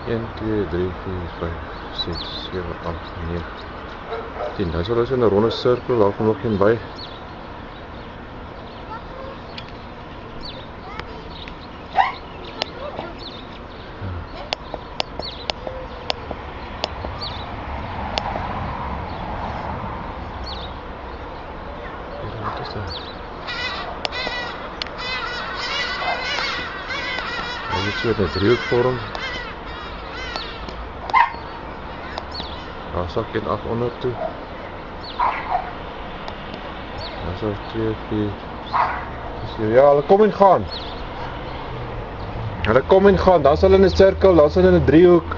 1, 2, 3, 4, 5, 6, 7, 8, 9, 10. Dan sal ons in 'n ronde sirkel, daar kom nog een by. Wat is dit? Dit is so 'n driehoekvorm. Daar sak een af onder toe. Daar sal 2, 4. Ja, hulle kom en gaan. Hulle kom en gaan. Dan sal hulle in 'n sirkel, dan sal hulle in 'n driehoek.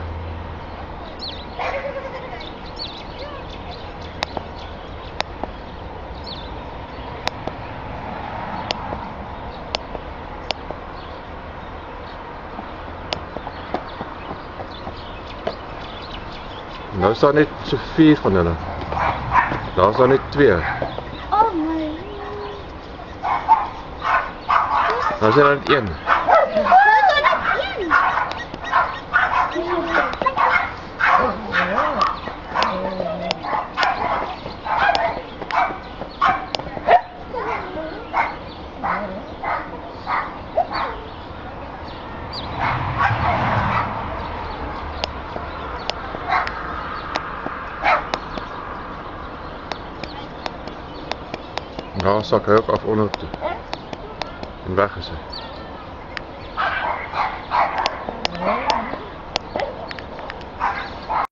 Nou is daar net so 4 van hulle. Daar is daar net 2. Oh my. Daar is daar net 1. Daar sak hy ook af onder toe. En weg is hy.